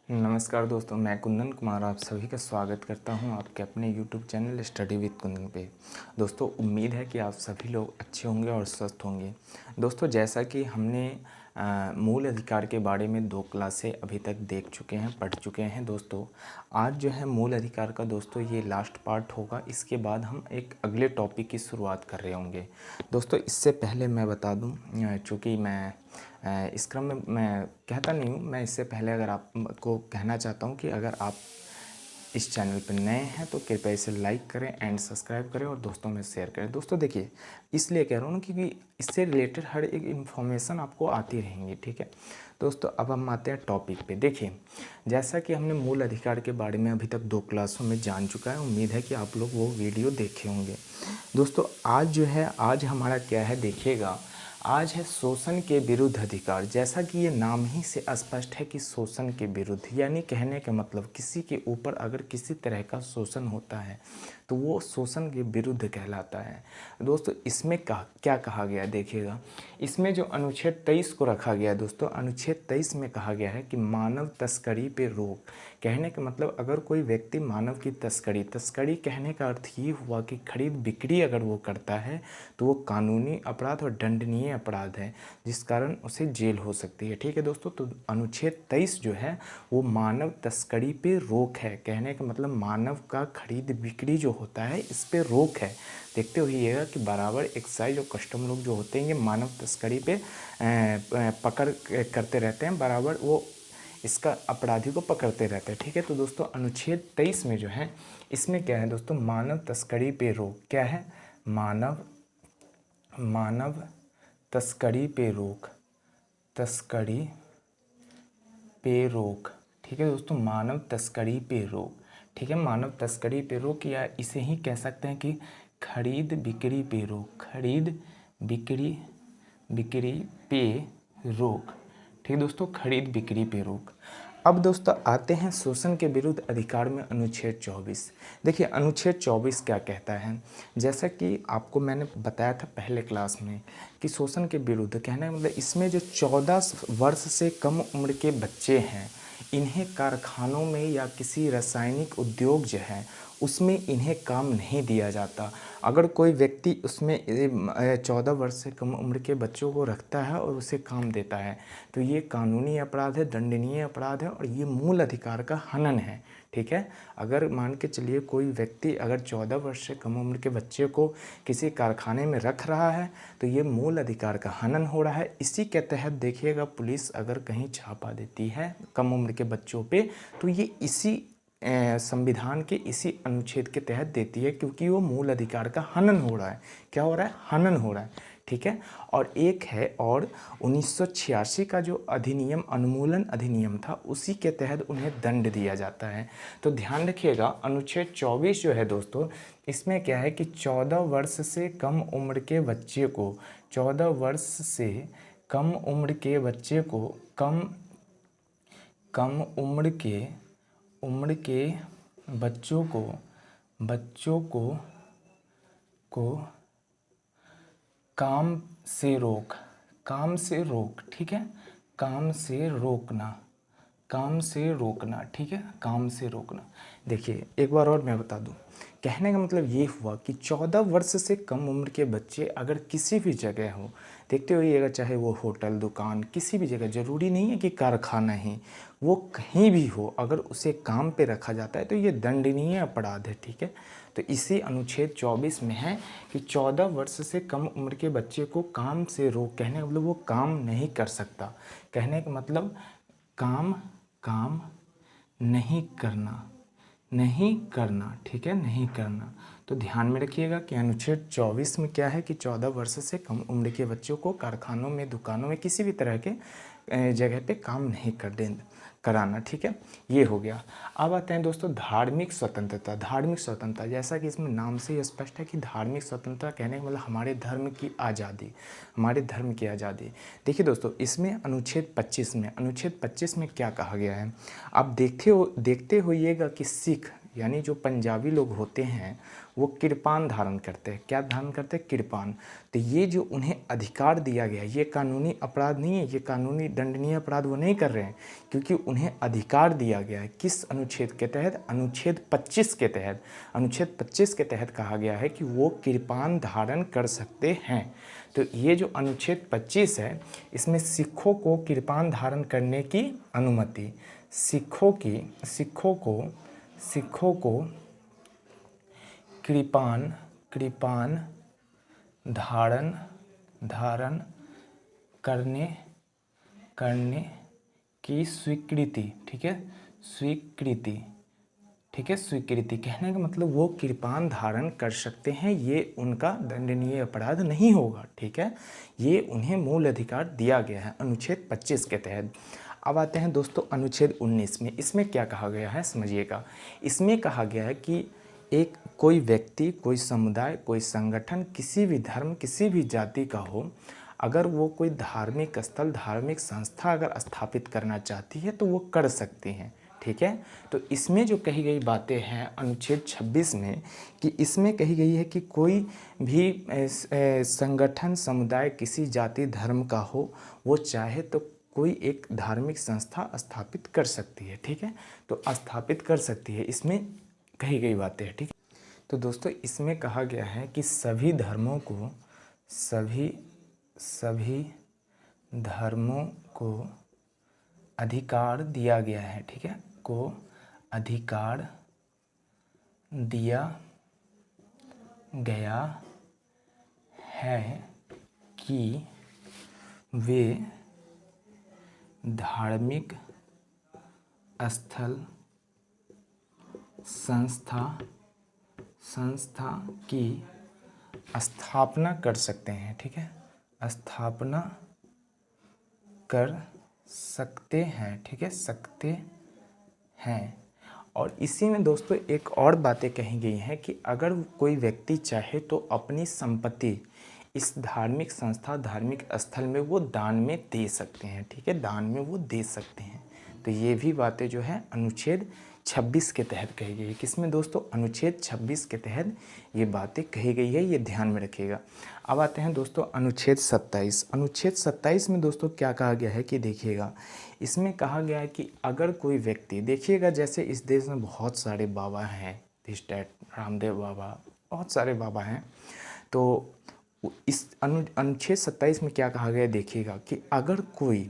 नमस्कार दोस्तों, मैं कुंदन कुमार आप सभी का स्वागत करता हूं आपके अपने YouTube channel study with Kundan पे। दोस्तों, उम्मीद है कि आप सभी लोग अच्छे होंगे और स्वस्थ होंगे। दोस्तों, जैसा कि हमने मूल अधिकार के बारे में 2 क्लासें अभी तक देख चुके हैं, पढ़ चुके हैं। दोस्तों, आज जो है मूल अधिकार का दोस्तों ये लास्ट पार्ट होगा। इसके बाद हम एक अगले टॉपिक की शुरुआत कर रहे होंगे। दोस्तों, इससे पहले मैं बता दूं, चूँकि मैं इस क्रम में मैं कहता नहीं हूँ, मैं इससे पहले अगर आपको कहना चाहता हूँ कि अगर आप इस चैनल पर नए हैं तो कृपया इसे लाइक करें एंड सब्सक्राइब करें और दोस्तों में शेयर करें। दोस्तों देखिए, इसलिए कह रहा हूँ ना क्योंकि इससे रिलेटेड हर एक इन्फॉर्मेशन आपको आती रहेंगी। ठीक है दोस्तों, अब हम आते हैं टॉपिक पे। देखिए, जैसा कि हमने मूल अधिकार के बारे में अभी तक 2 क्लासों में जान चुका है, उम्मीद है कि आप लोग वो वीडियो देखे होंगे। दोस्तों, आज जो है, आज हमारा क्या है देखिएगा, आज है शोषण के विरुद्ध अधिकार। जैसा कि ये नाम ही से स्पष्ट है कि शोषण के विरुद्ध, यानी कहने का मतलब किसी के ऊपर अगर किसी तरह का शोषण होता है तो वो शोषण के विरुद्ध कहलाता है। दोस्तों, इसमें क्या कहा गया देखिएगा, इसमें जो अनुच्छेद 23 को रखा गया है दोस्तों, अनुच्छेद 23 में कहा गया है कि मानव तस्करी पे रोक। कहने का मतलब अगर कोई व्यक्ति मानव की तस्करी कहने का अर्थ ये हुआ कि खरीद बिक्री अगर वो करता है तो वो कानूनी अपराध और दंडनीय अपराध है, जिस कारण उसे जेल हो सकती है। ठीक है दोस्तों, तो अनुच्छेद 23 जो है वो मानव तस्करी पे रोक है। कहने का मतलब मानव का खरीद बिक्री जो होता है इस पे रोक है। देखते होइएगा कि बराबर एक्साइज और कस्टम लोग जो होते हैं ये मानव तस्करी पे पकड़ करते रहते हैं, बराबर वो इसका अपराधी को पकड़ते रहते हैं। ठीक है, तो दोस्तों अनुच्छेद 23 में जो है इसमें क्या है दोस्तों, मानव तस्करी पे रोक। क्या है? मानव तस्करी पे रोक, तस्करी पे रोक। ठीक है दोस्तों, मानव तस्करी पे रोक। ठीक है, मानव तस्करी पे रोक, या इसे ही कह सकते हैं कि खरीद बिक्री पे रोक, खरीद बिक्री पे रोक। ठीक है दोस्तों, खरीद बिक्री पे रोक। अब दोस्तों आते हैं शोषण के विरुद्ध अधिकार में अनुच्छेद 24। देखिए, अनुच्छेद 24 क्या कहता है, जैसा कि आपको मैंने बताया था पहले क्लास में कि शोषण के विरुद्ध कहने का मतलब इसमें जो 14 वर्ष से कम उम्र के बच्चे हैं इन्हें कारखानों में या किसी रासायनिक उद्योग जो है उसमें इन्हें काम नहीं दिया जाता। अगर कोई व्यक्ति उसमें 14 वर्ष से कम उम्र के बच्चों को रखता है और उसे काम देता है तो ये कानूनी अपराध है, दंडनीय अपराध है और ये मूल अधिकार का हनन है। ठीक है, अगर मान के चलिए कोई व्यक्ति अगर 14 वर्ष से कम उम्र के बच्चे को किसी कारखाने में रख रहा है तो ये मूल अधिकार का हनन हो रहा है। इसी के तहत देखिएगा, पुलिस अगर कहीं छापा देती है कम उम्र के बच्चों पे तो ये इसी संविधान के इसी अनुच्छेद के तहत देती है, क्योंकि वो मूल अधिकार का हनन हो रहा है। क्या हो रहा है? हनन हो रहा है। ठीक है, और एक है और 1986 का जो अधिनियम, उन्मूलन अधिनियम था, उसी के तहत उन्हें दंड दिया जाता है। तो ध्यान रखिएगा, अनुच्छेद 24 जो है दोस्तों, इसमें क्या है कि 14 वर्ष से कम उम्र के बच्चे को, 14 वर्ष से कम उम्र के बच्चे को, कम उम्र के बच्चों को काम से रोक, ठीक है, काम से रोकना। ठीक है, काम से रोकना। देखिए, एक बार और मैं बता दूं, कहने का मतलब ये हुआ कि 14 वर्ष से कम उम्र के बच्चे अगर किसी भी जगह हो, देखते होइएगा, चाहे वो होटल, दुकान, किसी भी जगह, ज़रूरी नहीं है कि कारखाना ही, वो कहीं भी हो, अगर उसे काम पे रखा जाता है तो ये दंडनीय अपराध है। ठीक है, तो इसी अनुच्छेद 24 में है कि 14 वर्ष से कम उम्र के बच्चे को काम से रोक, कहने का मतलब वो काम नहीं कर सकता। कहने का मतलब काम नहीं करना। ठीक है, नहीं करना। तो ध्यान में रखिएगा कि अनुच्छेद 24 में क्या है कि 14 वर्ष से कम उम्र के बच्चों को कारखानों में, दुकानों में, किसी भी तरह के जगह पे काम नहीं कराना। ठीक है, ये हो गया। अब आते हैं दोस्तों धार्मिक स्वतंत्रता। धार्मिक स्वतंत्रता, जैसा कि इसमें नाम से ही स्पष्ट है कि धार्मिक स्वतंत्रता कहने का मतलब हमारे धर्म की आज़ादी। देखिए दोस्तों, इसमें अनुच्छेद 25 में क्या कहा गया है, आप देखते होइएगा कि सिख, यानी जो पंजाबी लोग होते हैं वो किरपान धारण करते हैं। क्या धारण करते हैं? किरपान। तो ये जो उन्हें अधिकार दिया गया, ये कानूनी अपराध नहीं है, ये कानूनी दंडनीय अपराध वो नहीं कर रहे हैं, क्योंकि उन्हें अधिकार दिया गया है। किस अनुच्छेद के तहत? अनुच्छेद 25 के तहत। अनुच्छेद 25 के तहत कहा गया है कि वो किरपान धारण कर सकते हैं। तो ये जो अनुच्छेद 25 है, इसमें सिखों को किरपान धारण करने की अनुमति, सिखों को कृपान धारण करने की स्वीकृति। ठीक है, स्वीकृति। ठीक है, स्वीकृति कहने का मतलब वो कृपान धारण कर सकते हैं, ये उनका दंडनीय अपराध नहीं होगा। ठीक है, ये उन्हें मूल अधिकार दिया गया है अनुच्छेद 25 के तहत। अब आते हैं दोस्तों अनुच्छेद 19 में। इसमें क्या कहा गया है समझिएगा। इसमें कहा गया है कि एक कोई व्यक्ति, कोई समुदाय, कोई संगठन, किसी भी धर्म, किसी भी जाति का हो, अगर वो कोई धार्मिक स्थल, धार्मिक संस्था अगर स्थापित करना चाहती है तो वो कर सकती हैं। ठीक है, तो इसमें जो कही गई बातें हैं अनुच्छेद 26 में, कि इसमें कही गई है कि कोई भी संगठन, समुदाय किसी जाति धर्म का हो, वो चाहे तो कोई एक धार्मिक संस्था स्थापित कर सकती है। ठीक है, तो स्थापित कर सकती है, इसमें कही गई बातें हैं। ठीक है, तो दोस्तों इसमें कहा गया है कि सभी धर्मों को अधिकार दिया गया है। ठीक है, को अधिकार दिया गया है कि वे धार्मिक स्थल, संस्था की स्थापना कर सकते हैं। ठीक है, स्थापना कर सकते हैं। ठीक है, सकते हैं। और इसी में दोस्तों एक और बातें कही गई हैं कि अगर कोई व्यक्ति चाहे तो अपनी संपत्ति इस धार्मिक संस्था, धार्मिक स्थल में वो दान में दे सकते हैं। ठीक है, दान में वो दे सकते हैं। तो ये भी बातें जो है अनुच्छेद 26 के तहत कही गई है। किसमें दोस्तों? अनुच्छेद 26 के तहत ये बातें कही गई है, ये ध्यान में रखिएगा। अब आते हैं दोस्तों अनुच्छेद 27। अनुच्छेद 27 में दोस्तों क्या कहा गया है कि देखिएगा, इसमें कहा गया है कि अगर कोई व्यक्ति, देखिएगा जैसे इस देश में बहुत सारे बाबा हैं, रामदेव बाबा, बहुत सारे बाबा हैं, तो इस अनुच्छेद 27 में क्या कहा गया है देखिएगा, कि अगर कोई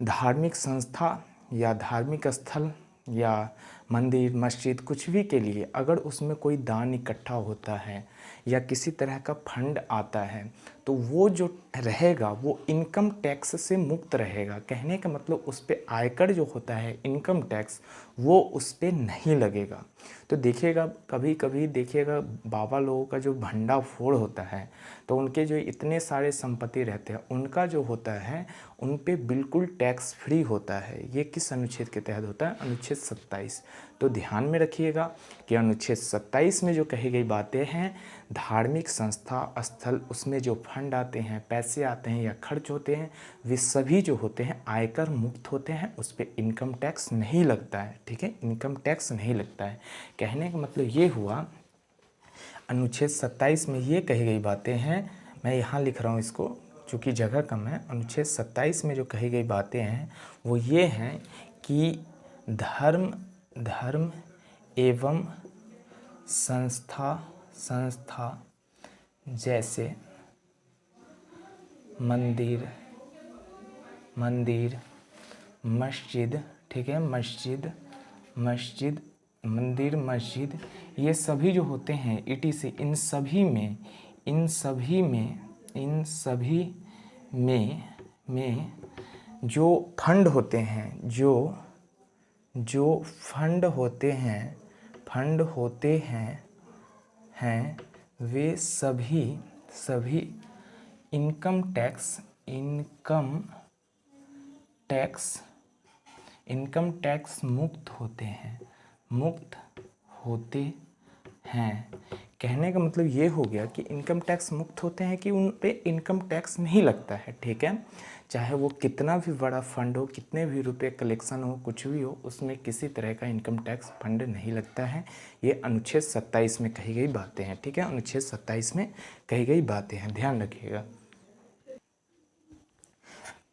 धार्मिक संस्था या धार्मिक स्थल या मंदिर, मस्जिद, कुछ भी के लिए अगर उसमें कोई दान इकट्ठा होता है या किसी तरह का फंड आता है, तो वो जो रहेगा वो इनकम टैक्स से मुक्त रहेगा। कहने का मतलब उस पर आयकर जो होता है, इनकम टैक्स, वो उस पर नहीं लगेगा। तो देखिएगा, कभी कभी देखिएगा बाबा लोगों का जो भंडा फोड़ होता है, तो उनके जो इतने सारे संपत्ति रहते हैं, उनका जो होता है उन पे बिल्कुल टैक्स फ्री होता है। ये किस अनुच्छेद के तहत होता है? अनुच्छेद 27। तो ध्यान में रखिएगा कि अनुच्छेद 27 में जो कही गई बातें हैं, धार्मिक संस्था, स्थल, उसमें जो फंड आते हैं, पैसे आते हैं या खर्च होते हैं, वे सभी जो होते हैं आयकर मुक्त होते हैं, उस पर इनकम टैक्स नहीं लगता है। ठीक है, इनकम टैक्स नहीं लगता है। कहने का मतलब ये हुआ, अनुच्छेद 27 में ये कही गई बातें हैं, मैं यहाँ लिख रहा हूँ इसको चूँकि जगह कम है। अनुच्छेद 27 में जो कही गई बातें हैं वो ये हैं कि धर्म एवं संस्था जैसे मंदिर, मस्जिद, ठीक है, मंदिर, मस्जिद, ये सभी जो होते हैं ETC, इन सभी में जो फंड होते हैं, जो फंड होते हैं वे सभी इनकम टैक्स मुक्त होते हैं। कहने का मतलब ये हो गया कि इनकम टैक्स मुक्त होते हैं कि उन पे इनकम टैक्स नहीं लगता है। ठीक है, चाहे वो कितना भी बड़ा फंड हो, कितने भी रुपए कलेक्शन हो, कुछ भी हो, उसमें किसी तरह का इनकम टैक्स फंड नहीं लगता है। ये अनुच्छेद 27 में कही गई बातें हैं। ठीक है, अनुच्छेद 27 में कही गई बातें हैं, ध्यान रखिएगा।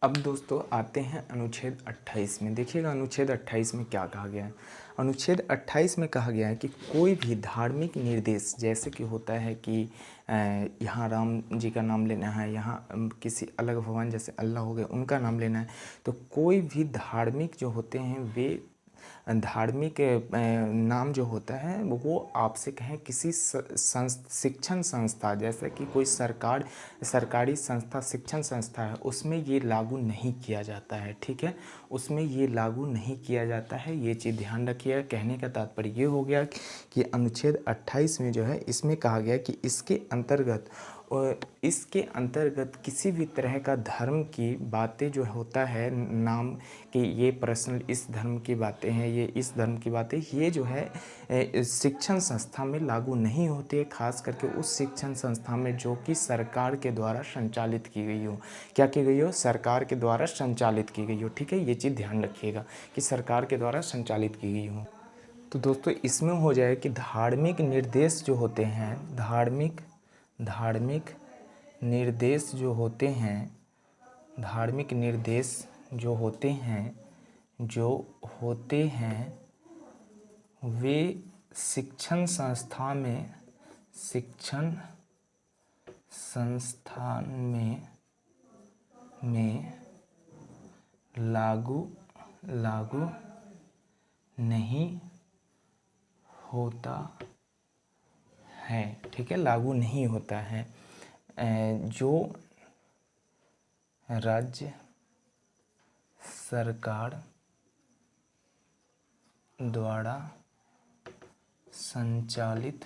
अब दोस्तों आते हैं अनुच्छेद 28 में। देखिएगा अनुच्छेद 28 में क्या कहा गया है। अनुच्छेद 28 में कहा गया है कि कोई भी धार्मिक निर्देश, जैसे कि होता है कि यहाँ राम जी का नाम लेना है, यहाँ किसी अलग भगवान जैसे अल्लाह हो गए उनका नाम लेना है, तो कोई भी धार्मिक जो होते हैं वे धार्मिक नाम जो होता है वो आपसे कहें किसी शिक्षण संस्था, जैसे कि कोई सरकारी संस्था, शिक्षण संस्था है, उसमें ये लागू नहीं किया जाता है। ठीक है, उसमें ये लागू नहीं किया जाता है, ये चीज़ ध्यान रखिएगा। कहने का तात्पर्य ये हो गया कि अनुच्छेद 28 में जो है इसमें कहा गया कि इसके अंतर्गत किसी भी तरह का धर्म की बातें जो होता है, नाम कि ये पर्सनल इस धर्म की बातें हैं, ये इस धर्म की बातें, ये जो है शिक्षण संस्था में लागू नहीं होती है। खास करके उस शिक्षण संस्था में जो कि सरकार के द्वारा संचालित की गई हो। क्या की गई हो? सरकार के द्वारा संचालित की गई हो। ठीक है, ये चीज़ ध्यान रखिएगा कि सरकार के द्वारा संचालित की गई हो। तो दोस्तों इसमें हो जाए कि धार्मिक निर्देश जो होते हैं, धार्मिक निर्देश जो होते हैं, धार्मिक निर्देश जो होते हैं वे शिक्षण संस्थान में लागू नहीं होता है। ठीक है, लागू नहीं होता है। जो राज्य सरकार द्वारा संचालित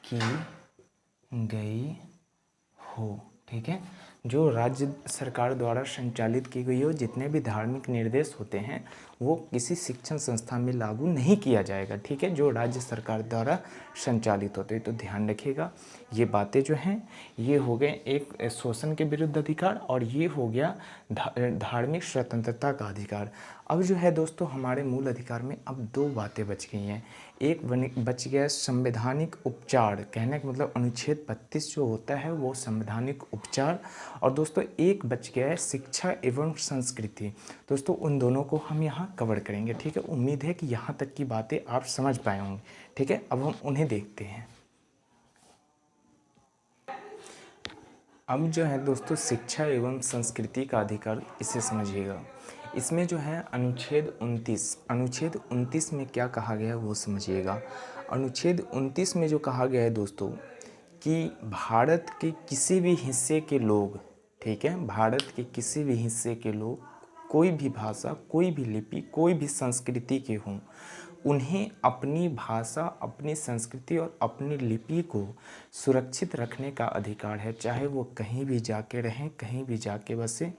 की गई हो। ठीक है, जो राज्य सरकार द्वारा संचालित की गई हो, जितने भी धार्मिक निर्देश होते हैं वो किसी शिक्षण संस्था में लागू नहीं किया जाएगा। ठीक है, जो राज्य सरकार द्वारा संचालित होते हैं। तो ध्यान रखिएगा, ये बातें जो हैं ये हो गए एक शोषण के विरुद्ध अधिकार, और ये हो गया धार्मिक स्वतंत्रता का अधिकार। अब जो है दोस्तों हमारे मूल अधिकार में अब दो बातें बच गई हैं। एक बच गया संवैधानिक उपचार, कहने का मतलब अनुच्छेद 32 जो होता है वो संवैधानिक उपचार, और दोस्तों एक बच गया है शिक्षा एवं संस्कृति। दोस्तों उन दोनों को हम यहाँ कवर करेंगे। ठीक है, उम्मीद है कि यहाँ तक की बातें आप समझ पाए होंगे। ठीक है, अब हम उन्हें देखते हैं। अब जो है दोस्तों शिक्षा एवं संस्कृति का अधिकार, इसे समझिएगा। इसमें जो है अनुच्छेद 29 में क्या कहा गया है वो समझिएगा। अनुच्छेद 29 में जो कहा गया है दोस्तों कि भारत के किसी भी हिस्से के लोग, ठीक है, भारत के किसी भी हिस्से के लोग कोई भी भाषा, कोई भी लिपि, कोई भी संस्कृति के हों, उन्हें अपनी भाषा, अपनी संस्कृति और अपनी लिपि को सुरक्षित रखने का अधिकार है। चाहे वो कहीं भी जाके रहें, कहीं भी जाके बसें,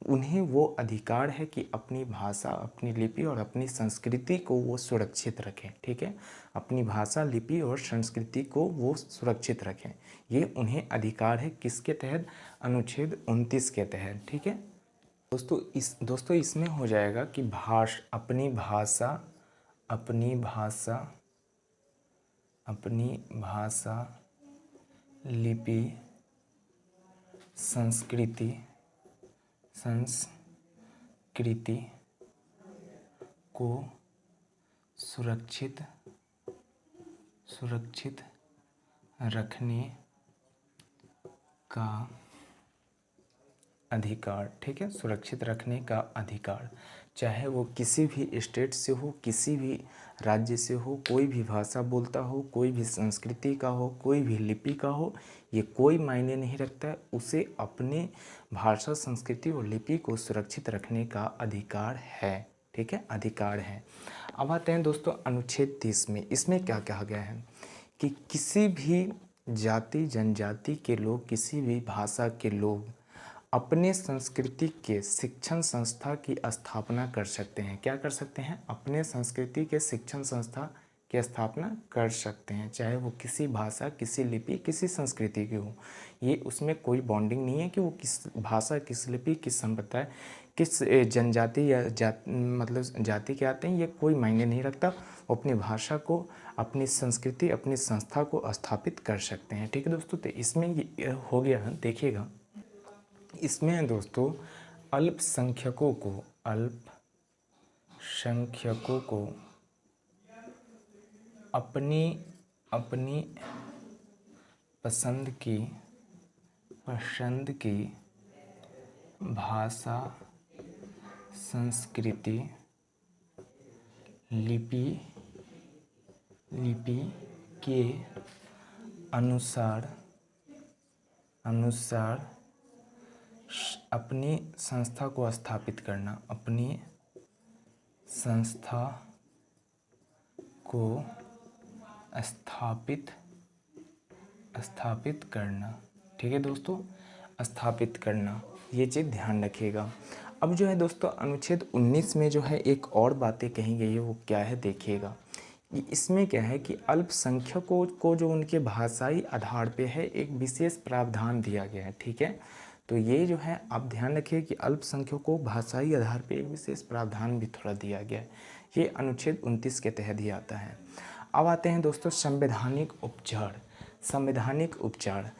उन्हें वो अधिकार है कि अपनी भाषा, अपनी लिपि और अपनी संस्कृति को वो सुरक्षित रखें। ठीक है, अपनी भाषा, लिपि और संस्कृति को वो सुरक्षित रखें, ये उन्हें अधिकार है। किसके तहत? अनुच्छेद 29 के तहत। ठीक है दोस्तों इसमें हो जाएगा कि अपनी भाषा, लिपि, संस्कृति को सुरक्षित रखने का अधिकार। ठीक है, सुरक्षित रखने का अधिकार, चाहे वो किसी भी स्टेट से हो, किसी भी राज्य से हो, कोई भी भाषा बोलता हो, कोई भी संस्कृति का हो, कोई भी लिपि का हो, ये कोई मायने नहीं रखता है। उसे अपने भाषा, संस्कृति और लिपि को सुरक्षित रखने का अधिकार है। ठीक है, अधिकार है। अब आते हैं दोस्तों अनुच्छेद 30 में। इसमें क्या कहा गया है कि किसी भी जाति, जनजाति के लोग, किसी भी भाषा के लोग अपने संस्कृति के शिक्षण संस्था की स्थापना कर सकते हैं। क्या कर सकते हैं? अपने संस्कृति के शिक्षण संस्था की स्थापना कर सकते हैं, चाहे वो किसी भाषा, किसी लिपि, किसी संस्कृति की हो। ये उसमें कोई बॉन्डिंग नहीं है कि वो किस भाषा, किस लिपि, किस संप्रदाय, किस जनजाति या मतलब जाति के आते हैं, ये कोई मायने नहीं रखता। वो अपनी भाषा को, अपनी संस्कृति, अपनी संस्था को स्थापित कर सकते हैं। ठीक है दोस्तों, तो इसमें ये हो गया। देखिएगा, इसमें दोस्तों अल्पसंख्यकों को अपनी अपनी पसंद की भाषा, संस्कृति, लिपि के अनुसार अपनी संस्था को स्थापित करना, अपनी संस्था को स्थापित करना। ठीक है दोस्तों, स्थापित करना, ये चीज़ ध्यान रखिएगा। अब जो है दोस्तों अनुच्छेद 19 में जो है एक और बातें कही गई है, वो क्या है देखिएगा। इसमें क्या है कि अल्पसंख्यकों को जो उनके भाषाई आधार पे है एक विशेष प्रावधान दिया गया है। ठीक है, तो ये जो है आप ध्यान रखिए कि अल्पसंख्यकों को भाषाई आधार पे एक विशेष प्रावधान भी थोड़ा दिया गया है। ये अनुच्छेद 29 के तहत ही आता है। अब आते हैं दोस्तों संवैधानिक उपचार।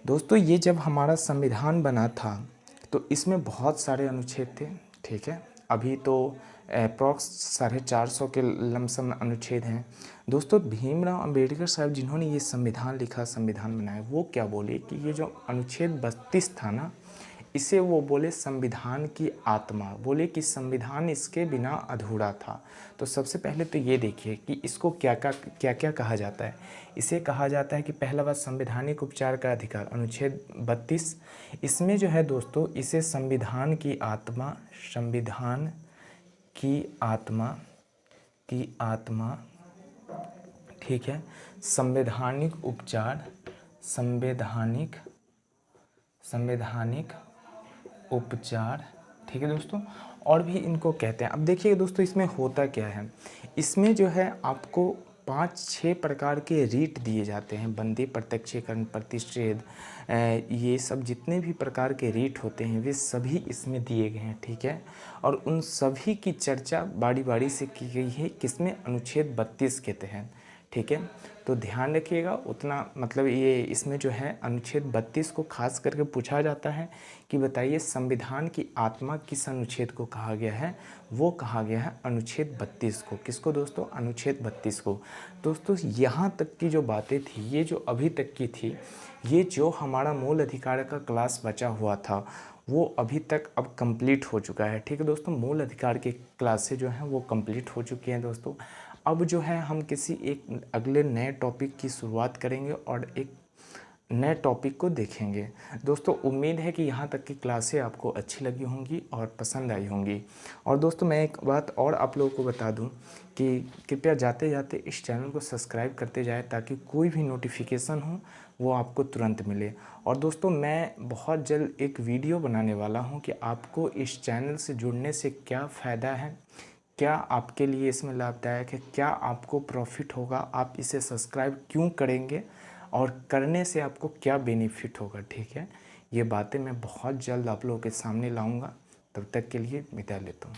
दोस्तों ये जब हमारा संविधान बना था तो इसमें बहुत सारे अनुच्छेद थे। ठीक है, अभी तो अप्रॉक्स 450 के लमसम अनुच्छेद हैं। दोस्तों भीमराव अंबेडकर साहब जिन्होंने ये संविधान लिखा, संविधान बनाया, वो क्या बोले कि ये जो अनुच्छेद 32 था ना, इसे वो बोले संविधान की आत्मा, बोले कि संविधान इसके बिना अधूरा था। तो सबसे पहले तो ये देखिए कि इसको क्या क्या कहा जाता है। इसे कहा जाता है कि पहला बात संवैधानिक उपचार का अधिकार, अनुच्छेद 32। इसमें जो है दोस्तों इसे संविधान की आत्मा, ठीक है, संवैधानिक उपचार, ठीक है दोस्तों, और भी इनको कहते हैं। अब देखिए दोस्तों इसमें होता क्या है, इसमें जो है आपको 5-6 प्रकार के रीट दिए जाते हैं, बंदी, प्रत्यक्षीकरण, प्रतिषेध, ये सब जितने भी प्रकार के रीट होते हैं वे सभी इसमें दिए गए हैं। ठीक है, और उन सभी की चर्चा बारी बारी से की गई है किसमें? अनुच्छेद 32 के तहत। ठीक है, तो ध्यान रखिएगा उतना, मतलब ये इसमें जो है अनुच्छेद 32 को खास करके पूछा जाता है कि बताइए संविधान की आत्मा किस अनुच्छेद को कहा गया है? वो कहा गया है अनुच्छेद 32 को। किसको दोस्तों? अनुच्छेद 32 को। दोस्तों यहाँ तक की जो बातें थी, ये जो अभी तक की थी, ये जो हमारा मूल अधिकार का क्लास बचा हुआ था वो अभी तक अब कंप्लीट हो चुका है। ठीक है दोस्तों, मूल अधिकार की क्लासें जो हैं वो कंप्लीट हो चुकी हैं दोस्तों। अब जो है हम किसी एक अगले नए टॉपिक की शुरुआत करेंगे और एक नए टॉपिक को देखेंगे। दोस्तों उम्मीद है कि यहाँ तक की क्लासें आपको अच्छी लगी होंगी और पसंद आई होंगी। और दोस्तों मैं एक बात और आप लोगों को बता दूं कि कृपया जाते जाते इस चैनल को सब्सक्राइब करते जाए ताकि कोई भी नोटिफिकेशन हो वो आपको तुरंत मिले। और दोस्तों मैं बहुत जल्द एक वीडियो बनाने वाला हूँ कि आपको इस चैनल से जुड़ने से क्या फ़ायदा है, क्या आपके लिए इसमें लाभदायक है, क्या आपको प्रॉफिट होगा, आप इसे सब्सक्राइब क्यों करेंगे और करने से आपको क्या बेनिफिट होगा। ठीक है, ये बातें मैं बहुत जल्द आप लोगों के सामने लाऊंगा। तब तक के लिए विदा लेता हूँ।